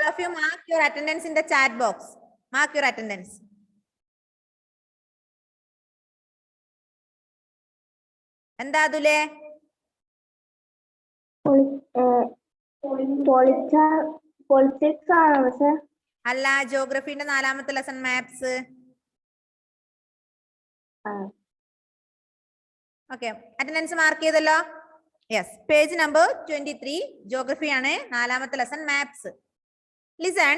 of you mark your attendance in the chat box. Mark your attendance. എന്താ അതുലേ? Politics ആണോ sir? അല്ല, ജോഗ്രഫിന്റെ 4ാമത്തെ lesson maps. Okay, attendance mark ചെയ്തല്ലോ. Yes, page number 23, geography ആണ്, 4ാമത്തെ lesson maps. Listen,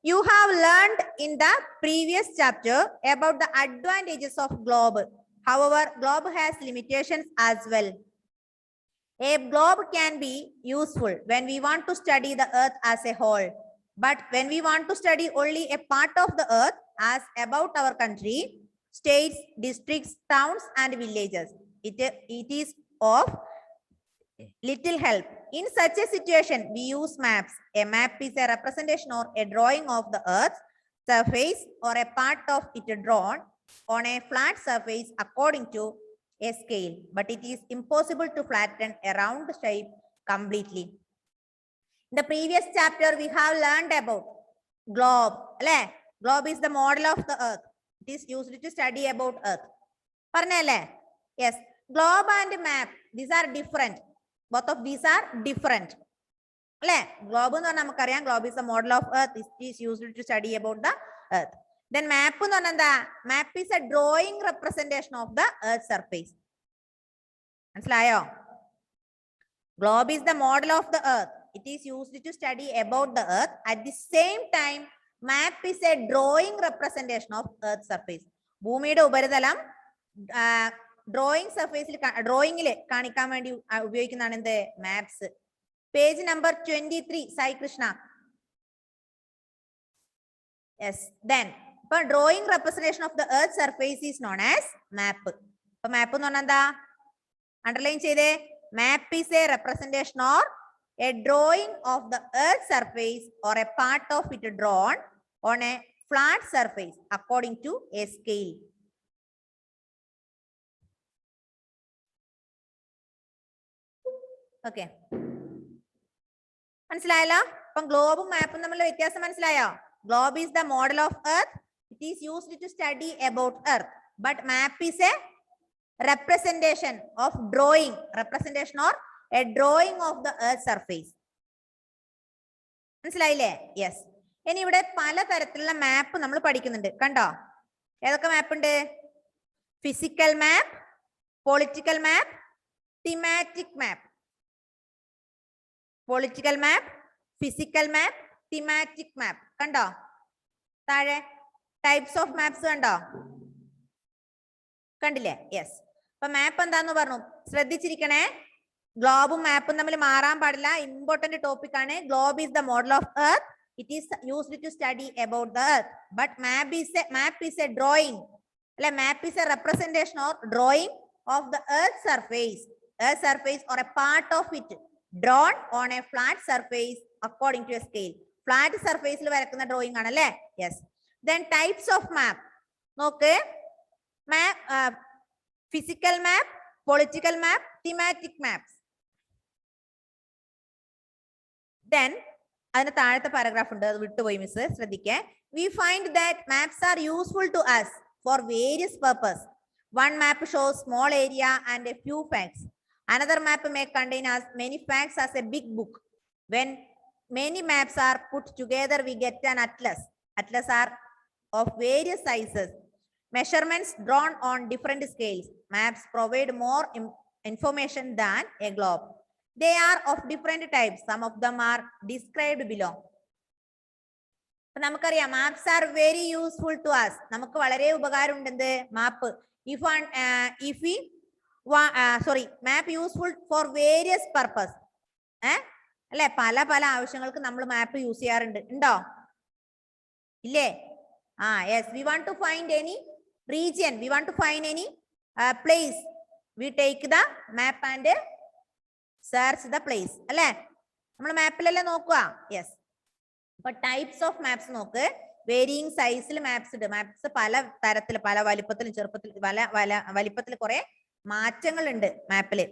you have learned in the previous chapter about the advantages of globe. However, globe has limitations as well. A globe can be useful when we want to study the earth as a whole. But when we want to study only a part of the earth, as about our country, states, districts, towns and villages, it is of little help. In such a situation, we use maps. A map is a representation or a drawing of the earth's surface or a part of it drawn on a flat surface according to a scale, but it is impossible to flatten a round shape completely. In the previous chapter, we have learned about globe. Globe is the model of the earth. It is used to study about earth. Yes, globe and map, these are different. Both of these are different. Globe is the model of earth. It is used to study about the earth. Then map is a drawing representation of the earth's surface. Globe is the model of the earth. It is used to study about the earth. At the same time, map is a drawing representation of earth's surface. ഭൂമിയുടെ ഉപരിതലം drawing സർഫേസിൽ ഡ്രോയിങ്ങിൽ കാണിക്കാൻ വേണ്ടി ഉപയോഗിക്കുന്നതാണ് എന്ത്? Maps. Page number 23, Sai Krishna. Yes, then ഇപ്പൊ drawing representation of the earth surface is known as map. ഇപ്പൊ map എന്ന് പറഞ്ഞാൽ എന്താ? അണ്ടർലൈൻ ചെയ്തേ. Map is a representation or a drawing of the earth surface or a part of it drawn on a flat surface according to a scale. Okay, മനസ്സിലായല്ലോ? അപ്പം ഗ്ലോബും മാപ്പും തമ്മിലുള്ള വ്യത്യാസം മനസ്സിലായോ? Globe is the model of earth. It is used to study about earth. But map is a representation of drawing, representation or a drawing of the earth surface. മനസ്സിലായില്ലേ? Yes. ഇനി ഇവിടെ പലതരത്തിലുള്ള മാപ്പ് നമ്മൾ പഠിക്കുന്നുണ്ട്. കണ്ടോ? ഏതൊക്കെ മാപ്പ് ഉണ്ട്? Physical map, political map, thematic map. Political map, physical map, thematic map. കണ്ടോ? താഴെ ടൈപ്സ് ഓഫ് മാപ്സ് കണ്ടോ? കണ്ടില്ലേ? യെസ്. അപ്പൊ മാപ്പ് എന്താന്ന് പറഞ്ഞു, ശ്രദ്ധിച്ചിരിക്കണേ. ഗ്ലോബും മാപ്പും തമ്മിൽ മാറാൻ പാടില്ല. ഇമ്പോർട്ടന്റ് ടോപ്പിക് ആണ്. Globe is the model of earth. It is used to study about the earth. But map is a drawing. അല്ലെ, map is a representation or drawing of the earth surface or a part of it drawn on a flat surface according to a scale. Flat surface il varakkuna drawing aanale. Yes. Then types of map nokke. Map, physical map, political map, thematic maps. Then adine thalathe paragraph undu, adu vittu poyi miss, ശ്രദ്ധിക്കേ. We find that maps are useful to us for various purpose. One map shows small area and a few facts. Another map may contain as many facts as a big book. When many maps are put together, we get an atlas. Atlas are of various sizes. Measurements drawn on different scales. Maps provide more information than a globe. They are of different types. Some of them are described below. നമുക്കറിയാം, maps are very useful to us. നമുക്ക് വളരെ ഉപകാരം ഉണ്ട് map. Map useful for various purpose. അല്ലെ, പല പല ആവശ്യങ്ങൾക്ക് നമ്മൾ മാപ്പ് യൂസ് ചെയ്യാറുണ്ട്. ഉണ്ടോ? ഇല്ലേ? Yes. We want to find any region, we want to find any place, we take the map and search the place. അല്ലെ, നമ്മൾ മാപ്പിലല്ലേ നോക്കുക. യെസ്. അപ്പൊ ടൈപ്സ് ഓഫ് മാപ്സ് നോക്ക്. വേരിയിങ് സൈസിൽ മാപ്സ് ഉണ്ട്. മാപ്സ് പല തരത്തിൽ, പല വലിപ്പത്തിലും ചെറുപ്പത്തിൽ, വലിപ്പത്തിൽ കുറെ മാറ്റങ്ങൾ ഉണ്ട് മാപ്പില്.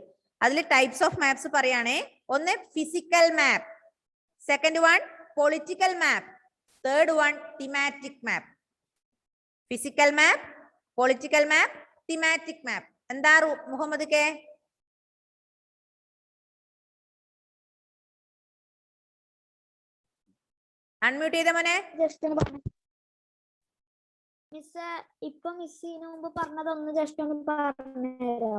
അതിൽ ടൈപ്സ് ഓഫ് മാപ്സ് പറയുകയാണെ. ഒന്ന് physical map, second one political map. Third one, thematic map. Physical map, political map, thematic map. എന്താ മുഹമ്മദ് കെ? അൺമ്യൂട്ട് ചെയ്ത മോനെ. മിസ് ഇപ്പൊ മിസ് ഇതിനു മുമ്പ് പറഞ്ഞതൊന്ന് ജസ്റ്റ് ഒന്ന് പറഞ്ഞുതരോ?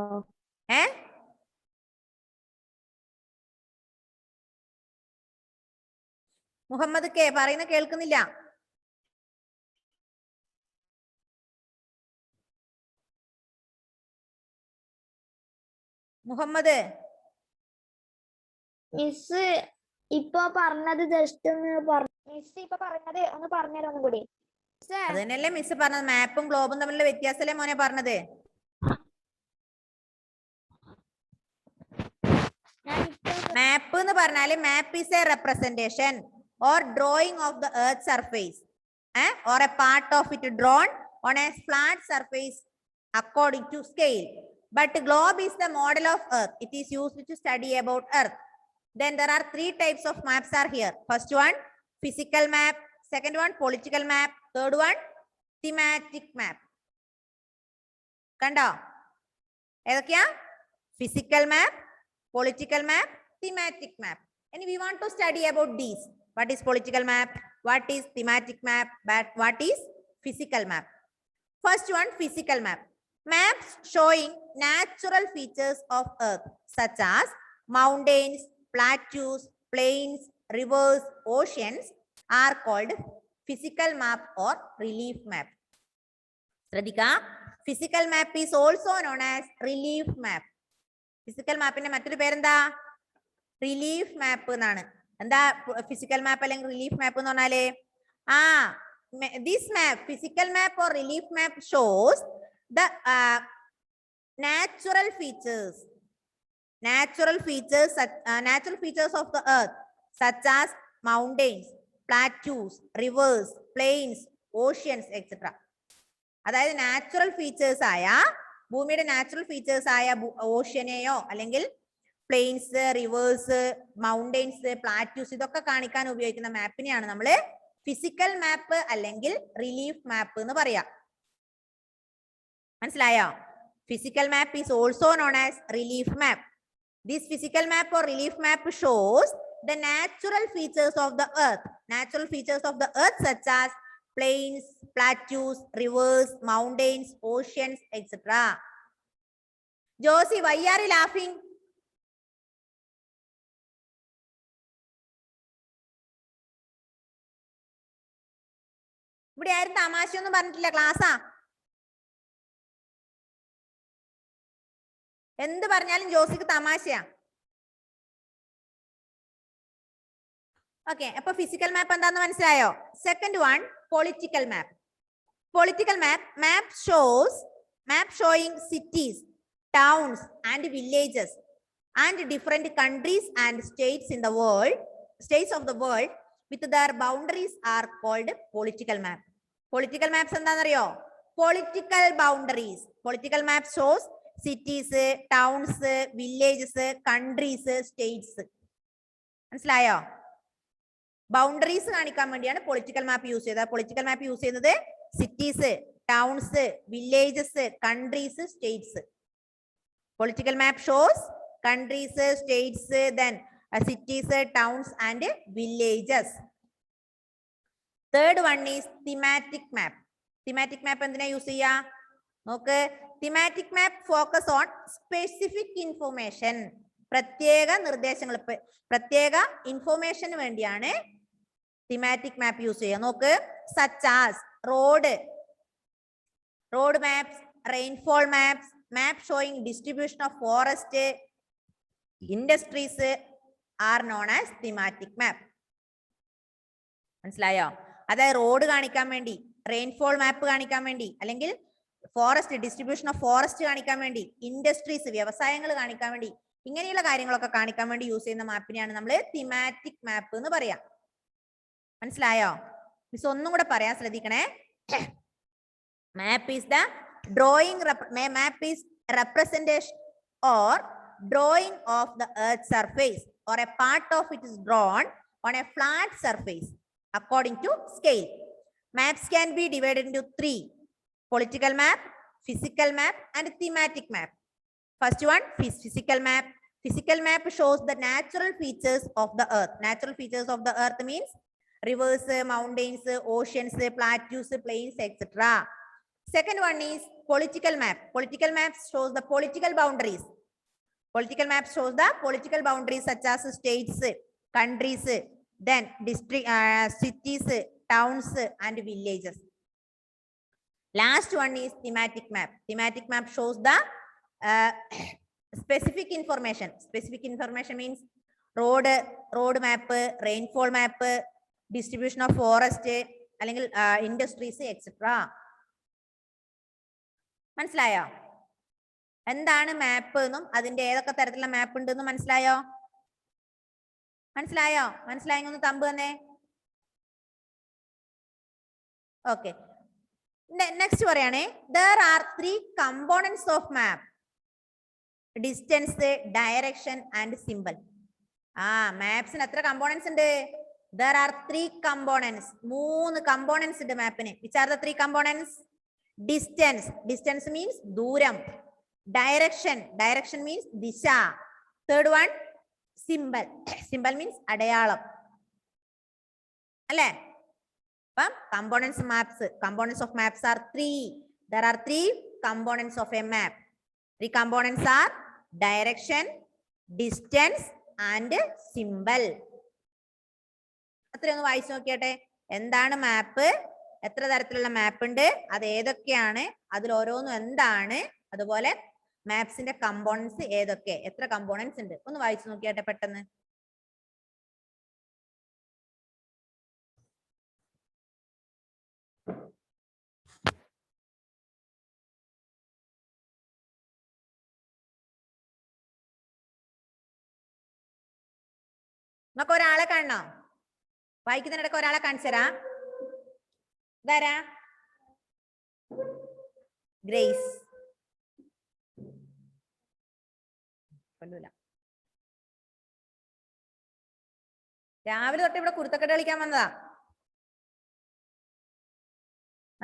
മുഹമ്മദ് കെ പറയുന്ന കേൾക്കുന്നില്ല. മുഹമ്മദ് മിസ് ഇപ്പൊ പറഞ്ഞത് ജസ്റ്റ് ഒന്ന് മിസ് ഇപ്പൊ പറഞ്ഞത് ഒന്ന് പറഞ്ഞുതരാം ഒന്നും കൂടി. അത് തന്നെയല്ലേ മിസ് പറഞ്ഞത്, മാപ്പും ഗ്ലോബും തമ്മിലുള്ള വ്യത്യാസമല്ലേ മോനെ പറഞ്ഞത്? മാപ്പ് എന്ന് പറഞ്ഞാല് മാപ്പ് is a representation or drawing of the earth surface or a part of it drawn on a flat surface according to scale. But globe is the model of earth. It is used to study about earth. Then there are three types of maps are here. First one, physical map. Second one, political map. Third one, thematic map. Kanda? ഏതൊക്കെയാ? Physical map, political map, thematic map. And we want to study about these. What is political map? What is thematic map? But what is physical map? First one, physical map. Maps showing natural features of earth such as mountains, plateaus, plains, rivers, oceans are called physical map or relief map. Radhika, physical map is also known as relief map. Physical map ന്റെ മറ്റൊരു പേരെന്താ? Relief മാപ്പ് എന്നാണ്. എന്താ physical മാപ്പ് അല്ലെങ്കിൽ relief മാപ്പ് എന്ന് പറഞ്ഞാല്? This map, physical map or relief map shows the natural features of the earth such as mountains, plateaus, rivers, plains, oceans, etc. അതായത് natural features ആയ ഭൂമിയുടെ നാച്ചുറൽ ഫീച്ചേഴ്സ് ആയ ഓഷ്യനെയോ അല്ലെങ്കിൽ പ്ലെയിൻസ്, റിവേഴ്സ്, മൗണ്ടെയിൻസ്, പ്ലാറ്റ്യൂസ് ഇതൊക്കെ കാണിക്കാൻ ഉപയോഗിക്കുന്ന മാപ്പിനെയാണ് നമ്മൾ ഫിസിക്കൽ മാപ്പ് അല്ലെങ്കിൽ റിലീഫ് മാപ്പ് എന്ന് പറയാം. മനസ്സിലായോ? Physical map is also known as relief map. This physical map or relief map shows the natural features of the earth. Natural features of the earth such as plains, plateaus, rivers, mountains, oceans, etc. Josie, why are you laughing? ഇവിടെ ആരും തമാശയൊന്നും പറഞ്ഞിട്ടില്ല, ക്ലാസ്സാ. എന്ത് പറഞ്ഞാലും ജോസിക്ക് തമാശയാ. Okay, അപ്പൊ physical മാപ്പ് എന്താന്ന് മനസ്സിലായോ? Second one, political map. Political map showing cities, towns and villages and different countries and states in the world, states of the world with their boundaries are called political map. Political maps എന്താണെന്നറിയോ? Political boundaries. Political map shows cities, towns, villages, countries, states. മനസ്സിലായോ? Boundaries കാണിക്കാൻ വേണ്ടിയാണ് political map use ചെയ്തത്. Political map use ചെയ്യുന്നത് cities, towns, villages, countries, States. Political map shows countries, States, then cities, towns and villages. Third one is thematic map. Thematic map എന്തിനാ use ചെയ്യാ? നോക്ക്, thematic map focus on specific information. പ്രത്യേക നിർദ്ദേശങ്ങൾ, പ്രത്യേക information വേണ്ടിയാണ് thematic map use ചെയ്യുക. നോക്ക്, such as road maps, rainfall maps, map showing distribution of forest, industries are known as thematic map. മനസ്സിലായോ? അതായത് റോഡ് കാണിക്കാൻ വേണ്ടി, റെയിൻഫോൾ മാപ്പ് കാണിക്കാൻ വേണ്ടി, അല്ലെങ്കിൽ ഫോറസ്റ്റ്, ഡിസ്ട്രിബ്യൂഷൻ ഓഫ് ഫോറസ്റ്റ് കാണിക്കാൻ വേണ്ടി, ഇൻഡസ്ട്രീസ്, വ്യവസായങ്ങൾ കാണിക്കാൻ വേണ്ടി, ഇങ്ങനെയുള്ള കാര്യങ്ങളൊക്കെ കാണിക്കാൻ വേണ്ടി യൂസ് ചെയ്യുന്ന മാപ്പിനെയാണ് നമ്മൾ തിമാറ്റിക് മാപ്പ് എന്ന് പറയാം. മനസ്സിലായോ? മിസ് ഒന്നും കൂടെ പറയാൻ ശ്രദ്ധിക്കണേ. Map is the drawing, map is representation or drawing of the earth surface or a part of it is drawn on a flat surface according to scale. Maps can be divided into three: political map, physical map, and thematic map. First one, physical map. Physical map shows the natural features of the earth. Natural features of the earth means rivers, mountains, oceans, plateaus, plains, etc. Second one is political map. Political map shows the political boundaries. Political map shows the political boundaries such as states, countries, then district, cities, towns, and villages. Last one is thematic map. Thematic map shows the specific information. Specific information means road map, rainfall map, distribution of forest, industries, etc. മനസ്സിലായോ? എന്താണ് മാപ്പ് എന്നും അതിന്റെ ഏതൊക്കെ തരത്തിലുള്ള മാപ്പ് ഉണ്ട് എന്നും മനസ്സിലായോ? മനസ്സിലായെങ്കിൽ thumb തന്നെ. ഓക്കെ, നെക്സ്റ്റ് പറയണേ, there are three components of map: distance, direction and symbol. മാപ്സിന് എത്ര കമ്പോണൻസ് ഉണ്ട്? there are three components. 3 components ഉണ്ട് മാപ്പിന്. which are the 3 components? distance means ദൂരം. direction means ദിശ. third one symbol means അടയാളം. അല്ലേ? അപ്പം components of maps are 3. there are 3 components of a map. 3 components are direction, distance and symbol. അത്രയൊന്ന് വായിച്ചു നോക്കിയാട്ടെ. എന്താണ് മാപ്പ്, എത്ര തരത്തിലുള്ള മാപ്പ് ഉണ്ട്, അത് ഏതൊക്കെയാണ്, അതിൽ ഓരോന്നും എന്താണ്, അതുപോലെ മാപ്സിന്റെ കമ്പോണൻസ് ഏതൊക്കെ, എത്ര കമ്പോണൻസ് ഉണ്ട്, ഒന്ന് വായിച്ചു നോക്കിയാട്ടെ പെട്ടെന്ന്. നമുക്ക് ഒരാളെ കാണണോ? വായിക്കുന്നതിനിടയ്ക്ക് ഒരാളെ കാണിച്ചു തരാം. ഇതാരാ? ഗ്രേസ്. രാവിലെ തൊട്ട് ഇവിടെ കുരുത്തക്കെട്ട് കളിക്കാൻ വന്നതാ.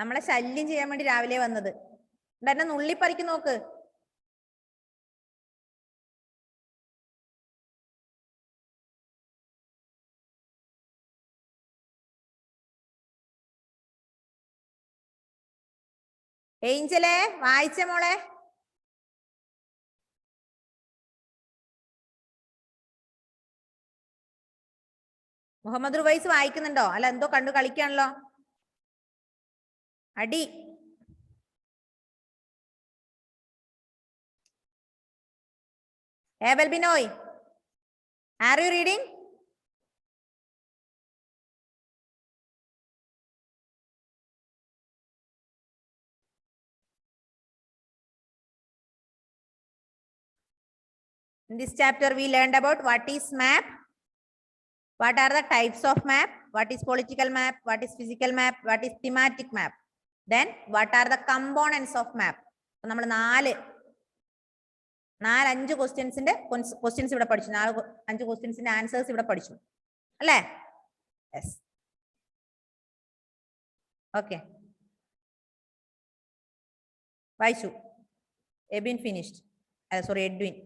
നമ്മളെ ശല്യം ചെയ്യാൻ വേണ്ടി രാവിലെ വന്നത്. എന്നെ നുള്ളിപ്പറിക്ക് നോക്ക്. ഏഞ്ചലേ, വായിച്ച മോളെ. മുഹമ്മദ് റുവൈസ് വായിക്കുന്നുണ്ടോ? അല്ല, എന്തോ കണ്ടു കളിക്കാണല്ലോ. അടി. Abel Binoy, are you reading? In this chapter, we learned about what is map, what are the types of map, what is political map, what is physical map, what is thematic map, then what are the components of map. നമ്മൾ 4-5 questions ഇവിടെ പഠിച്ചു. 4-5 ക്വസ്റ്റ്യൻസിന്റെ answers ഇവിടെ പഠിച്ചു അല്ലേ? Yes, okay. വായിച്ചു. Ebin finished. Sorry, Edwin.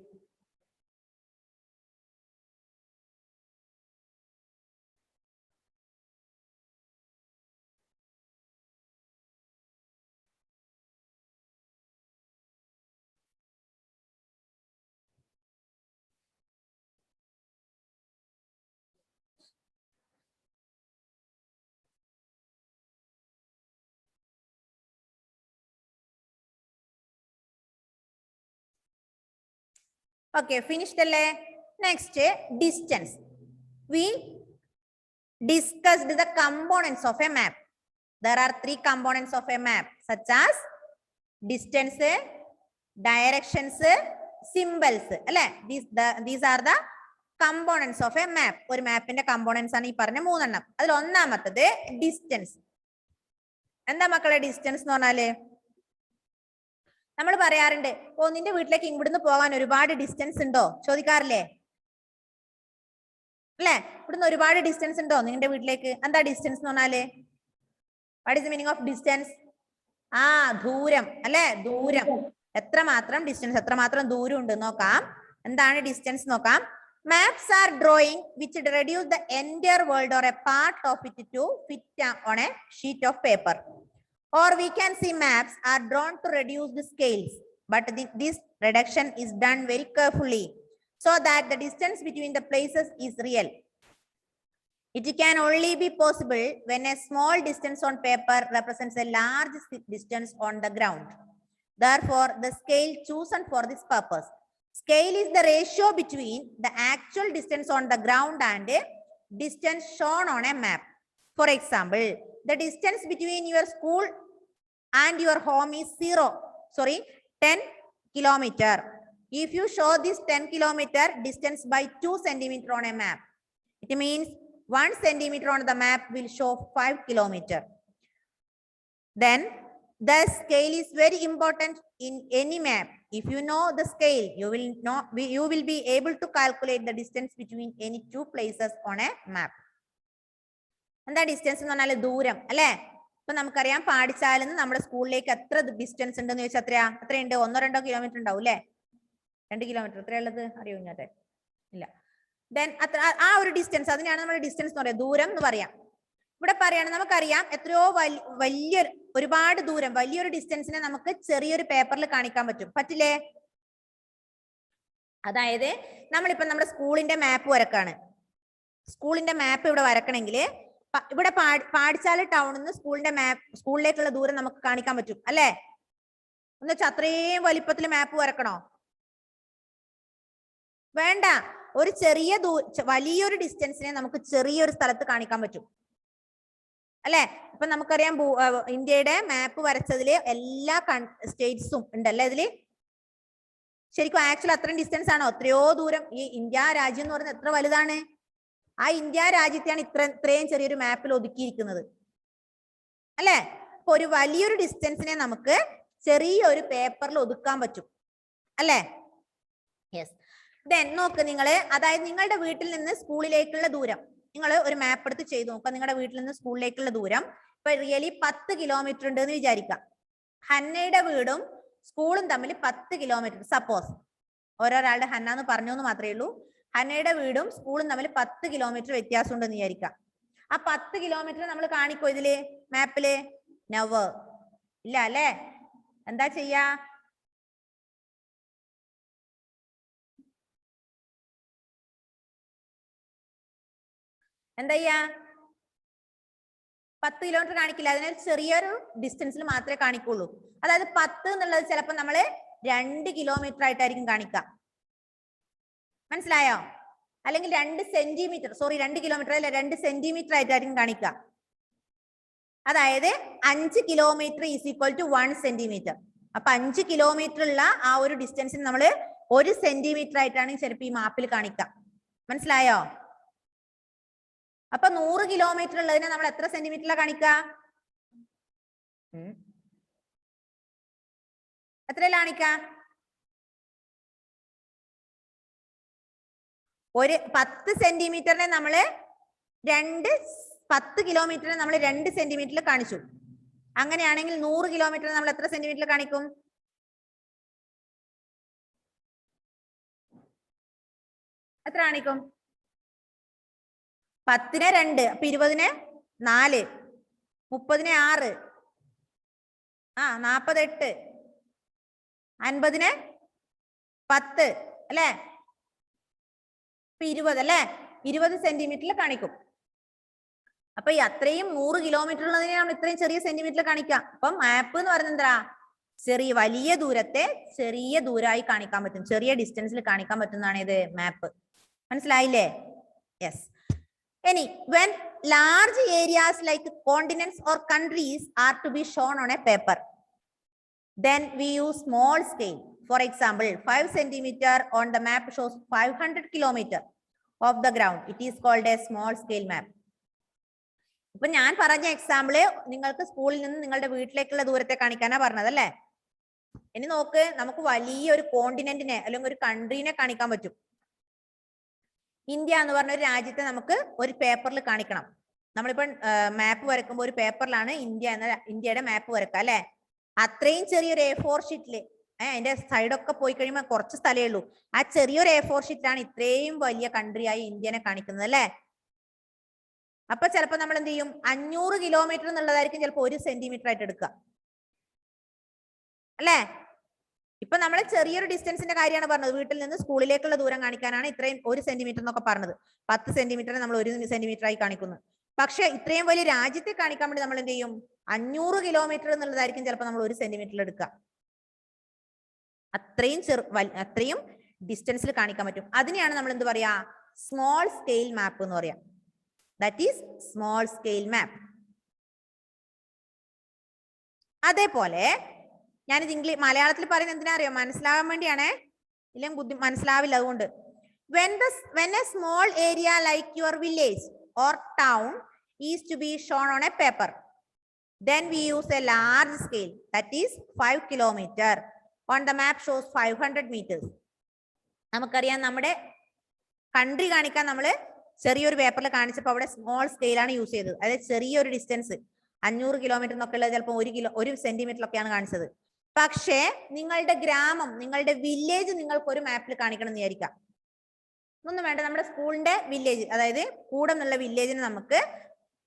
Okay, finished alle. Next, distance. We discussed the components of a map. There are 3 components of a map, such as distance, directions, symbols. alle? These are the components of a map. ഒരു മാപ്പിന്റെ components ആണ് ഈ പറഞ്ഞ 3 എണ്ണം. അതിൽ ഒന്നാമത്തത് distance. എന്താ മക്കളെ distance എന്ന് പറഞ്ഞാല്? നമ്മൾ പറയാറുണ്ട്, ഓ നിന്റെ വീട്ടിലേക്ക് ഇവിടുന്ന് പോകാൻ ഒരുപാട് ഡിസ്റ്റൻസ് ഉണ്ടോ ചോദിക്കാറില്ലേ? അല്ലെ? ഇവിടുന്ന് ഒരുപാട് ഡിസ്റ്റൻസ് ഉണ്ടോ നിങ്ങളുടെ വീട്ടിലേക്ക്? എന്താ ഡിസ്റ്റൻസ് എന്ന് പറഞ്ഞാല്? What is the meaning of distance? ദൂരം അല്ലെ? ദൂരം. എത്രമാത്രം ഡിസ്റ്റൻസ്, എത്രമാത്രം ദൂരം ഉണ്ട് നോക്കാം. എന്താണ് ഡിസ്റ്റൻസ് നോക്കാം. Maps are drawing which reduce the entire world or a part of it to fit on a sheet of paper. Or we can see maps are drawn to reduce the scales, but this reduction is done very carefully so that the distance between the places is real. It can only be possible when a small distance on paper represents a large distance on the ground. Therefore, the scale chosen for this purpose. Scale is the ratio between the actual distance on the ground and distance shown on a map. For example, the distance between your school and your home is 10 kilometer. If you show this 10 kilometer distance by 2 centimeter on a map, it means 1 centimeter on the map will show 5 kilometer. Then the scale is very important in any map. If you know the scale, you will be able to calculate the distance between any two places on a map. എന്താ distance എന്ന് പറഞ്ഞാൽ ദൂരം അല്ലെ? ഇപ്പൊ നമുക്കറിയാം പാടിച്ചാലിൽ നിന്ന് നമ്മുടെ സ്കൂളിലേക്ക് എത്ര ഡിസ്റ്റൻസ് ഉണ്ടെന്ന് ചോദിച്ചാൽ എത്രയുണ്ട്? 1-2 കിലോമീറ്റർ ഉണ്ടാവും അല്ലെ? 2 കിലോമീറ്റർ എത്രയുള്ളത് അറിയോ? ഇങ്ങനത്തെ ഇല്ല. ദെൻ ആ ഒരു ഡിസ്റ്റൻസ്, അതിനാണ് നമ്മുടെ ഡിസ്റ്റൻസ് എന്ന് പറയാം, ദൂരം എന്ന് പറയാം. ഇവിടെ പറയാണ് നമുക്കറിയാം എത്രയോ വലിയൊരു ഒരുപാട് ദൂരം, വലിയൊരു ഡിസ്റ്റൻസിനെ നമുക്ക് ചെറിയൊരു പേപ്പറിൽ കാണിക്കാൻ പറ്റില്ലേ? അതായത് നമ്മളിപ്പോ നമ്മുടെ സ്കൂളിന്റെ മാപ്പ് വരക്കാണ്. സ്കൂളിന്റെ മാപ്പ് ഇവിടെ വരക്കണമെങ്കിൽ ഇവിടെ പാടിച്ചാല് ടൗണിൽ നിന്ന് സ്കൂളിലേക്കുള്ള ദൂരം നമുക്ക് കാണിക്കാൻ പറ്റും അല്ലെ? എന്ന് വെച്ചാൽ അത്രയും വലിപ്പത്തിൽ മാപ്പ് വരക്കണോ? വേണ്ട. ഒരു വലിയൊരു ഡിസ്റ്റൻസിനെ നമുക്ക് ചെറിയൊരു സ്ഥലത്ത് കാണിക്കാൻ പറ്റും അല്ലെ? ഇപ്പൊ നമുക്കറിയാം ഇന്ത്യയുടെ മാപ്പ് വരച്ചതില് എല്ലാ സ്റ്റേറ്റ്സും ഉണ്ടല്ലേ ഇതില്. ശരിക്കും ആക്ച്വലി അത്രയും ഡിസ്റ്റൻസ് ആണോ? എത്രയോ ദൂരം. ഈ ഇന്ത്യ രാജ്യം എന്ന് പറയുന്നത് എത്ര വലുതാണ്. ആ ഇന്ത്യ രാജ്യത്തെയാണ് ഇത്രയും ചെറിയൊരു മാപ്പിൽ ഒതുക്കിയിരിക്കുന്നത് അല്ലെ? അപ്പൊ ഒരു വലിയൊരു ഡിസ്റ്റൻസിനെ നമുക്ക് ചെറിയൊരു പേപ്പറിൽ ഒതുക്കാൻ പറ്റും അല്ലെ? യെസ്. ദെൻ നോക്ക് നിങ്ങള്, അതായത് നിങ്ങളുടെ വീട്ടിൽ നിന്ന് സ്കൂളിലേക്കുള്ള ദൂരം നിങ്ങൾ ഒരു മാപ്പ് എടുത്ത് ചെയ്ത് നോക്കുക. നിങ്ങളുടെ വീട്ടിൽ നിന്ന് സ്കൂളിലേക്കുള്ള ദൂരം ഇപ്പൊ റിയലി 10 കിലോമീറ്റർ ഉണ്ട് എന്ന് വിചാരിക്കാം. ഹന്നയുടെ വീടും സ്കൂളും തമ്മിൽ 10 കിലോമീറ്റർ. സപ്പോസ് ഓരോരാളുടെ ഹന്ന എന്ന് പറഞ്ഞു എന്ന് മാത്രമേ ഉള്ളൂ. ഹന്നയുടെ വീടും സ്കൂളും തമ്മിൽ 10 കിലോമീറ്റർ വ്യത്യാസം ഉണ്ടെന്ന് വിചാരിക്കാം. ആ 10 കിലോമീറ്റർ നമ്മൾ കാണിക്കോ ഇതില് മാപ്പില്? നെവർ. ഇല്ല അല്ലെ? എന്താ ചെയ്യാ? എന്താ ചെയ്യാ? 10 കിലോമീറ്റർ കാണിക്കില്ല. അതിന് ചെറിയൊരു ഡിസ്റ്റൻസിൽ മാത്രമേ കാണിക്കുള്ളൂ. അതായത് 10 എന്നുള്ളത് ചിലപ്പോൾ നമ്മള് 2 കിലോമീറ്റർ ആയിട്ടായിരിക്കും കാണിക്കുക. മനസ്സിലായോ? അല്ലെങ്കിൽ 2 സെന്റിമീറ്റർ, 2 കിലോമീറ്റർ അല്ല, 2 സെന്റിമീറ്റർ ആയിട്ടായിരിക്കും കാണിക്കുക. അതായത് 5 kilometre is equal to 1 centimetre. അപ്പൊ 5 കിലോമീറ്റർ ഉള്ള ആ ഒരു ഡിസ്റ്റൻസിന് നമ്മള് 1 സെന്റിമീറ്റർ ആയിട്ടാണ് ചിലപ്പോൾ ഈ മാപ്പിൽ കാണിക്കുക. മനസ്സിലായോ? അപ്പൊ 100 കിലോമീറ്റർ ഉള്ളതിനെ നമ്മൾ എത്ര സെന്റിമീറ്ററിലാണ് കാണിക്കുക? എത്രയിലാണ് കാണിക്കുക? ഒരു 10 സെന്റിമീറ്ററിനെ നമ്മള് 10 കിലോമീറ്ററിനെ നമ്മൾ 2 സെന്റിമീറ്ററിൽ കാണിച്ചു. അങ്ങനെയാണെങ്കിൽ 100 കിലോമീറ്റർ നമ്മൾ എത്ര സെന്റിമീറ്ററിൽ കാണിക്കും? എത്ര കാണിക്കും? 10നെ 2, അപ്പൊ 20നെ 4, 30നെ 6, 40 8, 50നെ 10 അല്ലെ? 20 അല്ലെ? 20 സെന്റിമീറ്ററിൽ കാണിക്കും. അപ്പൊ ഈ അത്രയും 100 കിലോമീറ്റർ ഉള്ളതിനെ നമ്മൾ ഇത്രയും ചെറിയ സെന്റിമീറ്ററിൽ കാണിക്കാം. അപ്പൊ മാപ്പ് എന്ന് പറയുന്നത് എന്താ? വലിയ ദൂരത്തെ ചെറിയ ദൂരമായി കാണിക്കാൻ പറ്റും, ചെറിയ ഡിസ്റ്റൻസിൽ കാണിക്കാൻ പറ്റുന്നതാണ് ഇത് മാപ്പ്. മനസ്സിലായില്ലേ? യെസ്. ഇനി when large areas like continents or countries are to be shown on a paper, then we use small scale. For example, 5 centimeter on the map shows 500 kilometer of the ground. It is called a small scale map. ഇപ്പൊ ഞാൻ പറഞ്ഞ example നിങ്ങൾക്ക് സ്കൂളിൽ നിന്ന് നിങ്ങളുടെ വീട്ടിലേക്കുള്ള ദൂരത്തെ കാണിക്കാനാ പറഞ്ഞത് അല്ലേ? ഇനി നോക്ക്, നമുക്ക് വലിയൊരു കോണ്ടിനെന്റിനെ അല്ലെങ്കിൽ ഒരു കൺട്രീനെ കാണിക്കാൻ പറ്റും. ഇന്ത്യ എന്ന് പറഞ്ഞ ഒരു രാജ്യത്തെ നമുക്ക് ഒരു പേപ്പറിൽ കാണിക്കണം. നമ്മളിപ്പോ മാപ്പ് വരക്കുമ്പോൾ ഒരു പേപ്പറിലാണ് ഇന്ത്യയുടെ മാപ്പ് വരക്കുക അല്ലെ. അത്രയും ചെറിയൊരു A4 ഷീറ്റില് അതിന്റെ സൈഡൊക്കെ പോയി കഴിയുമ്പോൾ കുറച്ച് സ്ഥലമേ ഉള്ളൂ. ആ ചെറിയൊരു A4 ഷീറ്റിലാണ് ഇത്രയും വലിയ കൺട്രിയായി ഇന്ത്യനെ കാണിക്കുന്നത് അല്ലെ. അപ്പൊ ചിലപ്പോ നമ്മൾ എന്ത് ചെയ്യും, 500 കിലോമീറ്റർ എന്നുള്ളതായിരിക്കും ചിലപ്പോ 1 സെന്റിമീറ്റർ ആയിട്ട് എടുക്കുക അല്ലെ. ഇപ്പൊ നമ്മൾ ചെറിയൊരു ഡിസ്റ്റൻസിന്റെ കാര്യമാണ് പറഞ്ഞത്. വീട്ടിൽ നിന്ന് സ്കൂളിലേക്കുള്ള ദൂരം കാണിക്കാനാണ് ഇത്രയും 1 സെന്റിമീറ്റർ എന്നൊക്കെ പറഞ്ഞത്. 10 സെന്റിമീറ്റർ നമ്മൾ 1 സെന്റിമീറ്റർ ആയി കാണിക്കുന്നു. പക്ഷെ ഇത്രയും വലിയ രാജ്യത്തെ കാണിക്കാൻ വേണ്ടി നമ്മൾ എന്ത് ചെയ്യും, 500 കിലോമീറ്റർ എന്നുള്ളതായിരിക്കും ചിലപ്പോൾ നമ്മൾ 1 സെന്റിമീറ്ററിൽ എടുക്കുക. അത്രയും ഡിസ്റ്റൻസിൽ കാണിക്കാൻ പറ്റും. അതിനെയാണ് നമ്മൾ എന്ത് പറയാ, സ്മോൾ സ്കെയിൽ മാപ്പ് എന്ന് പറയാം. That is small scale map. അതേപോലെ ഞാനിത് മലയാളത്തിൽ പറയുന്നത് എന്തിനാ അറിയോ, മനസ്സിലാവാൻ വേണ്ടിയാണേ, ഇല്ലെങ്കിൽ മനസ്സിലാവില്ല. അതുകൊണ്ട് when a small area like your village or town is to be shown on a paper, then we use a large scale, that is 5 kilometer. On the map shows 500 meters. നമുക്കറിയാം നമ്മുടെ കൺട്രി കാണിക്കാൻ നമ്മൾ ചെറിയൊരു പേപ്പറിൽ കാണിച്ചപ്പോൾ അവിടെ small scale ആണ് use ചെയ്തത്. അതായത് ചെറിയൊരു ഡിസ്റ്റൻസ് 500 കിലോമീറ്റർ എന്നൊക്കെ ഉള്ളത് ചിലപ്പോൾ 1 സെന്റിമീറ്ററിലൊക്കെയാണ് കാണിച്ചത്. പക്ഷേ നിങ്ങളുടെ ഗ്രാമം, നിങ്ങളുടെ വില്ലേജ് നിങ്ങൾക്ക് ഒരു മാപ്പിൽ കാണിക്കണം എന്ന് വിചാരിക്കാം. ഒന്നും വേണ്ട, നമ്മുടെ സ്കൂളിന്റെ വില്ലേജ്, അതായത് കൂടെ നിന്നുള്ള വില്ലേജിന് നമുക്ക്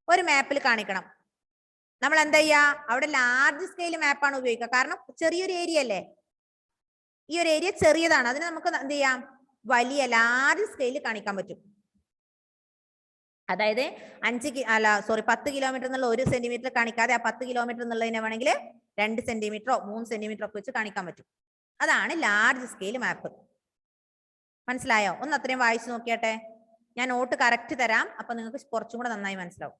ഒരു മാപ്പിൽ കാണിക്കണം. നമ്മൾ എന്താ ചെയ്യാ, അവിടെ ലാർജ് സ്കെയിൽ മാപ്പാണ് ഉപയോഗിക്കുക. കാരണം ചെറിയൊരു ഏരിയ അല്ലേ, ഈ ഒരു ഏരിയ ചെറിയതാണ്. അതിന് നമുക്ക് എന്ത് ചെയ്യാം, വലിയ ലാർജ് സ്കെയിൽ കാണിക്കാൻ പറ്റും. അതായത് 10 കിലോമീറ്റർ എന്നുള്ള 1 സെന്റിമീറ്റർ കാണിക്കാതെ ആ 10 കിലോമീറ്റർ എന്നുള്ളതിനെ വേണമെങ്കിൽ 2 സെന്റിമീറ്ററോ 3 സെന്റിമീറ്ററോ ഒക്കെ വെച്ച് കാണിക്കാൻ പറ്റും. അതാണ് ലാർജ് സ്കെയിൽ മാപ്പ്. മനസ്സിലായോ? ഒന്ന് അത്രയും വായിച്ചു നോക്കിയാട്ടെ. ഞാൻ നോട്ട് കറക്റ്റ് തരാം, അപ്പൊ നിങ്ങൾക്ക് കുറച്ചും കൂടെ നന്നായി മനസ്സിലാവും.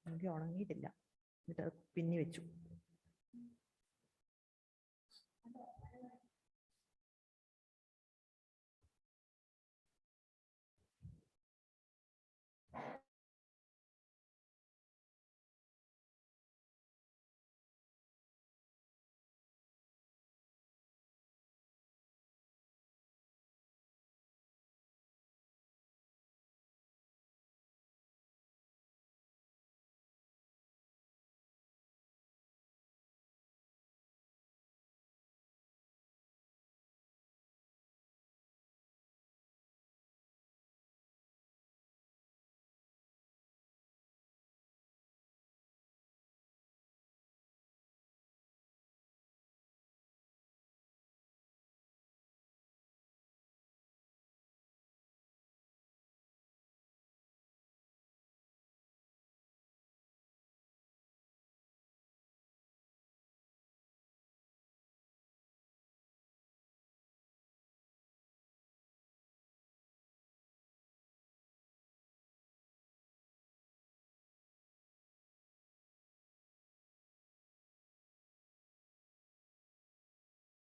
എനിക്ക് ഉണങ്ങിയിട്ടില്ല, എന്നിട്ട് പിന്നി വെച്ചു.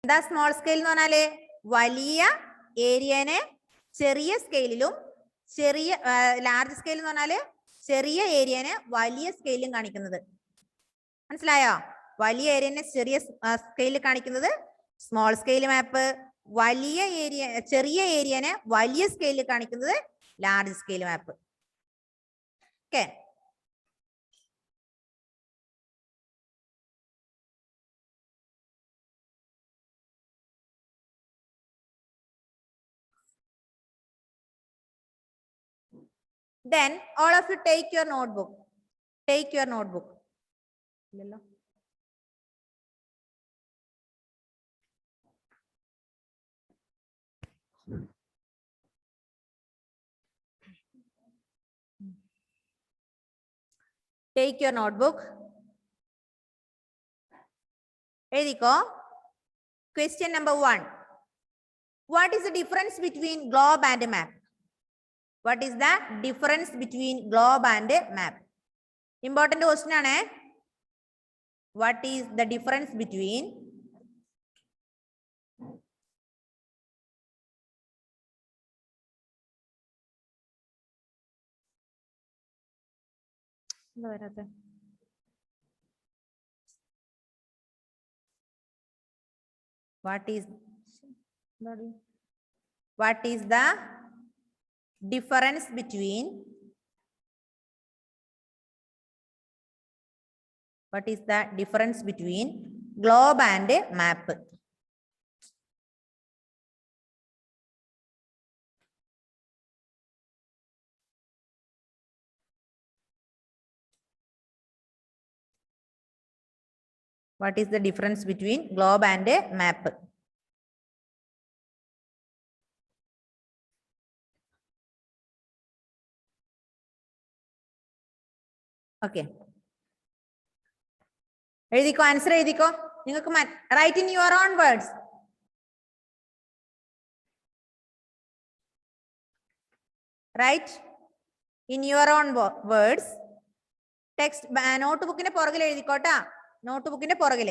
എന്താ സ്മോൾ സ്കെയിൽ എന്ന് പറഞ്ഞാല്, വലിയ ഏരിയനെ ചെറിയ സ്കെയിലും, ലാർജ് സ്കെയിൽ എന്ന് പറഞ്ഞാല് ചെറിയ ഏരിയനെ വലിയ സ്കെയിലും കാണിക്കുന്നത്. മനസ്സിലായോ? വലിയ ഏരിയനെ ചെറിയ സ്കെയിലിൽ കാണിക്കുന്നത് സ്മോൾ സ്കെയിൽ മാപ്പ്, ചെറിയ ഏരിയനെ വലിയ സ്കെയിലിൽ കാണിക്കുന്നത് large scale map. Okay. Then all of you take your notebook. Take your notebook. Take your notebook. Ediko. Question number 1. What is the difference between globe and map? What is the difference between globe and map? Important question ആണ്. What is the difference between What is the difference between globe and map? What is the difference between globe and map? Okay. Answer എഴുതിക്കോ. നിങ്ങൾക്ക് write in your own words. Write in your own words. Text നോട്ട്ബുക്കിന്റെ പുറകിൽ എഴുതിക്കോട്ടാ. നോട്ട്ബുക്കിന്റെ പുറകിൽ.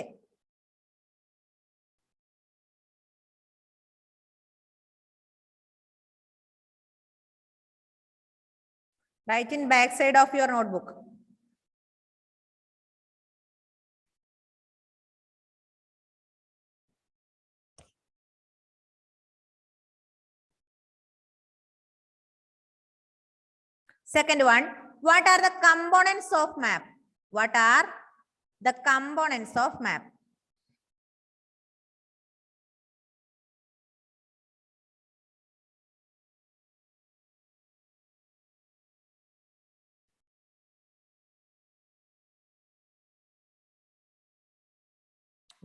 Write in back side of your notebook. Second one, what are the components of map? What are the components of map?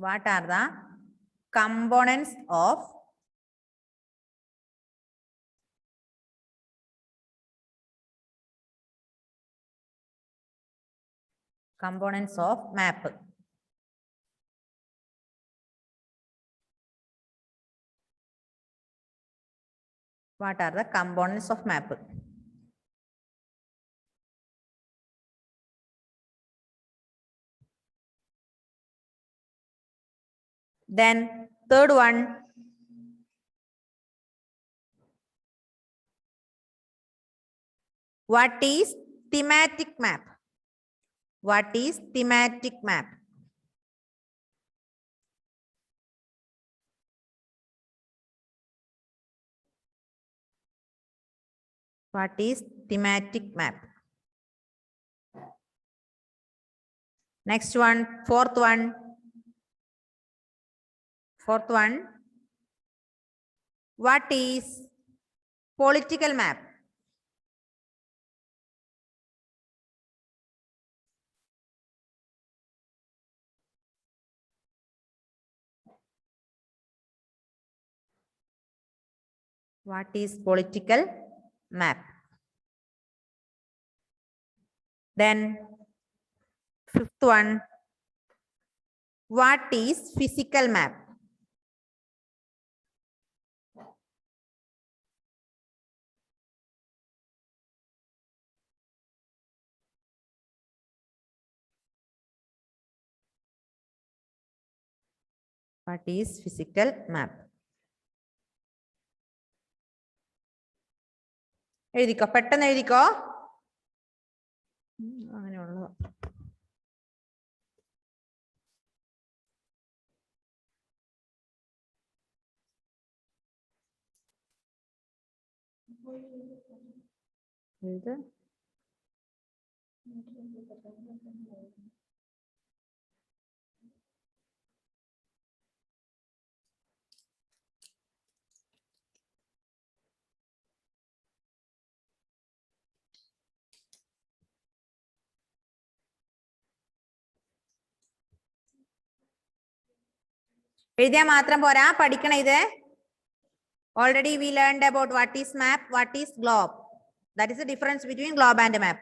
What are the components of map? What are the components of map? Then third one, what is thematic map? What is thematic map? What is thematic map? Next one, fourth one. What is political map? What is political map? Then fifth one, what is physical map? What is physical map? എഴുതിക്കോ, പെട്ടെന്ന് എഴുതിക്കോ. അങ്ങനെയുള്ളത്. ഇത് എഴുതിയാൽ മാത്രം പോരാ, പഠിക്കണം ഇത്. Already we learned about what is map, what is globe. That is the difference between globe and map.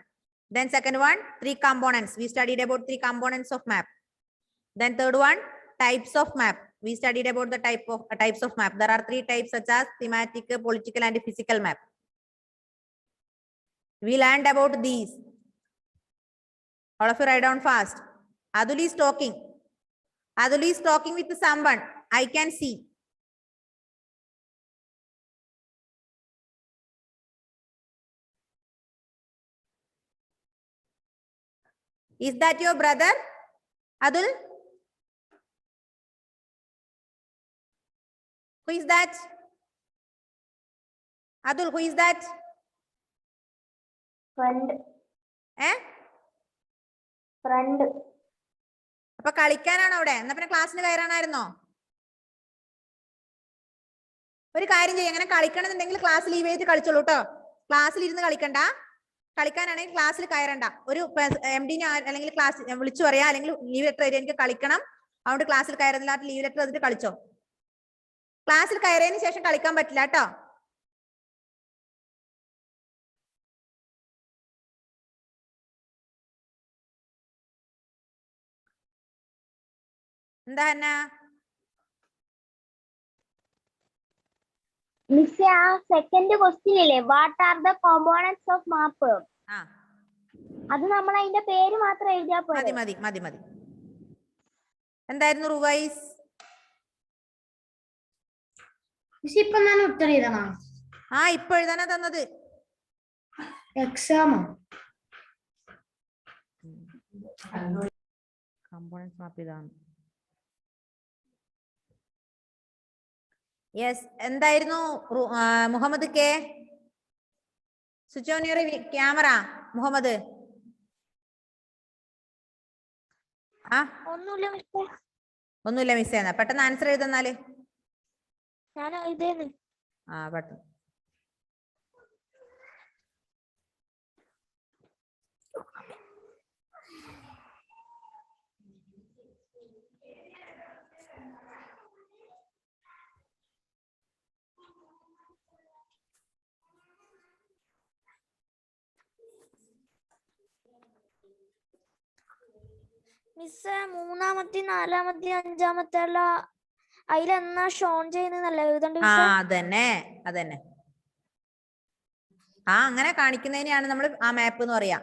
Then second one, three components. We studied about three components of map. Then third one, types of map. We studied about the types of map. There are three types such as thematic, political, and physical map. We learned about these. All of you write down fast. Adul is talking. Adul is talking with someone. I can see. Is that your brother? Adul? Who is that? Adul, who is that? Friend Eh? Friend അപ്പൊ കളിക്കാനാണോ അവിടെ? എന്നാ പിന്നെ ക്ലാസ്സിന് കയറാനായിരുന്നോ? ഒരു കാര്യം ചെയ്യും, അങ്ങനെ കളിക്കണമെന്നുണ്ടെങ്കിൽ ക്ലാസ് ലീവ് ചെയ്ത് കളിച്ചോളൂ കേട്ടോ. ക്ലാസ്സിൽ ഇരുന്ന് കളിക്കണ്ട. കളിക്കാനാണെങ്കിൽ ക്ലാസ്സിൽ കയറണ്ട. ഒരു MD അല്ലെങ്കിൽ ക്ലാസ് വിളിച്ചു പറയാ, അല്ലെങ്കിൽ ലീവ് ലെറ്റർ തരിക, എനിക്ക് കളിക്കണം, അതുകൊണ്ട് ക്ലാസ്സിൽ കയറുന്നില്ല, ലീവ് ലെറ്റർ തന്നിട്ട് കളിച്ചോ. ക്ലാസ്സിൽ കയറിയതിന് ശേഷം കളിക്കാൻ പറ്റില്ല കേട്ടോ. എന്താ എന്നാ മിസ് ആ സെക്കൻഡ് ക്വസ്റ്റ്യൻ ഇല്ലേ, what are the components of map, ആ അത് നമ്മൾ അതിന്റെ പേര് മാത്രം എഴുതിയാ മതി പോരെ? മതി മതി മതി. എന്തായിരുന്നു റുവൈസ്? ഇപ്പൊ ഞാൻ ഉത്തരം എഴുതണോ? ആ ഇപ്പൊ എഴുതാനാ തന്നത്. എക്സാമോ? കമ്പോണൻസ് മാപ്പ് ഇതാണ്. യെസ്, എന്തായിരുന്നു Muhammad K? Switch on your camera Muhammad. ആ ഒന്നുമില്ല മിസ് ചെയ്യുന്ന, പെട്ടെന്ന് ആൻസർ എഴുതുന്നാല്. ഞാൻ എഴുതേന്ന്. ആ പെട്ടെന്ന്. മിസ് മൂന്നാമത്തെ നാലാമത്തെ അഞ്ചാമത്തെ അതിലെന്നാ ഷോൺ ചെയ്യുന്നല്ല എഴുതണ്ട? ആ അതന്നെ അതന്നെ. ആ അങ്ങനെ കാണിക്കുന്നതിനെയാണ് നമ്മൾ ആ മാപ്പ് എന്ന് പറയാ.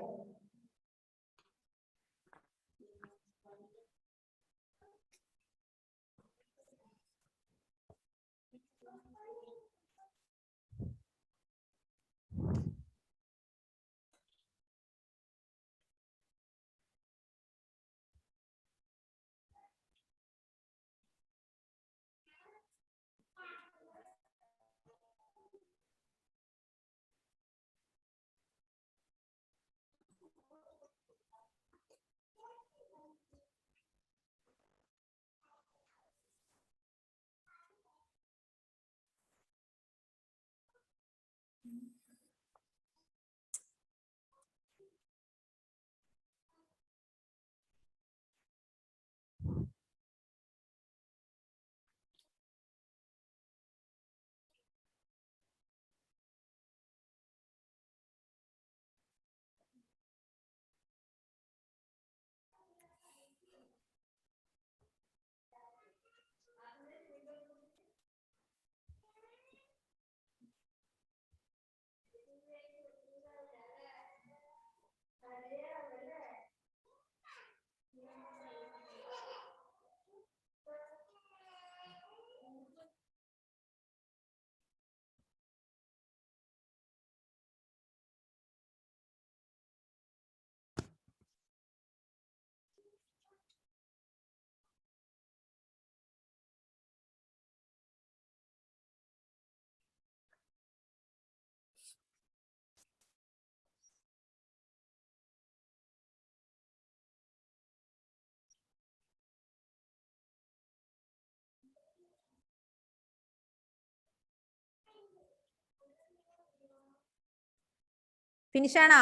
ഫിനിഷ് ആണോ?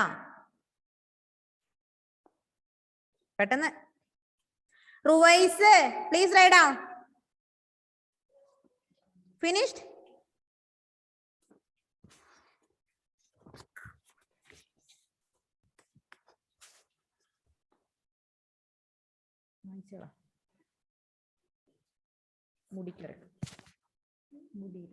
പെട്ടെന്ന്. Ruwais please write down. Finished? മുടിക്കിറക്കും മുടി.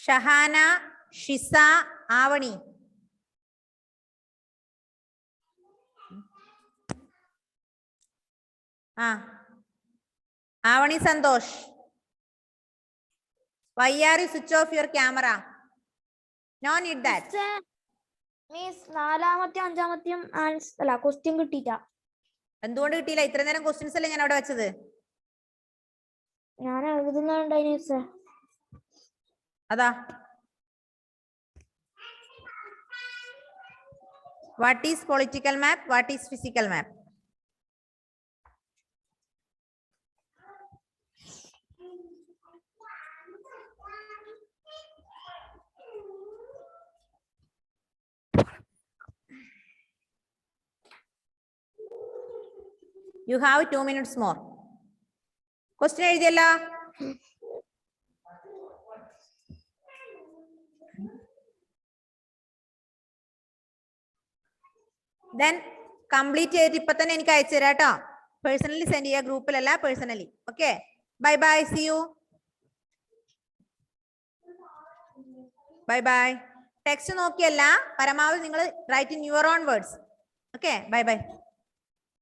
ഷഹാന, ഷിസ, ആവണി. ആ Avani Santhosh. Why are you switch off your camera? No need that. Means നാലാമത്തെയും അഞ്ചാമത്തെയും അല്ല ക്വസ്റ്റ്യൻ കിട്ടിയിട്ടാ. എന്തുകൊണ്ട് കിട്ടിയില്ല? ഇത്ര നേരം ക്വസ്റ്റ്യൻസ് അല്ലേ ഞാൻ അവിടെ വെച്ചത്? ഞാൻ എഴുതുന്നുണ്ടായി സർ. അതാ what is political map, what is physical map? You have 2 minutes more. Question എഴുതിയല്ലോ. Then complete ചെയ്തിട്ട് ഇപ്പൊ തന്നെ എനിക്ക് അയച്ചു തരാം കേട്ടോ. പേഴ്സണലി സെൻഡ് ചെയ്യുക, ഗ്രൂപ്പിലല്ല, personally. Okay, bye bye, see you. Bye bye. Text നോക്കിയല്ല, പരമാവധി നിങ്ങൾ write in your own words. Okay, bye by.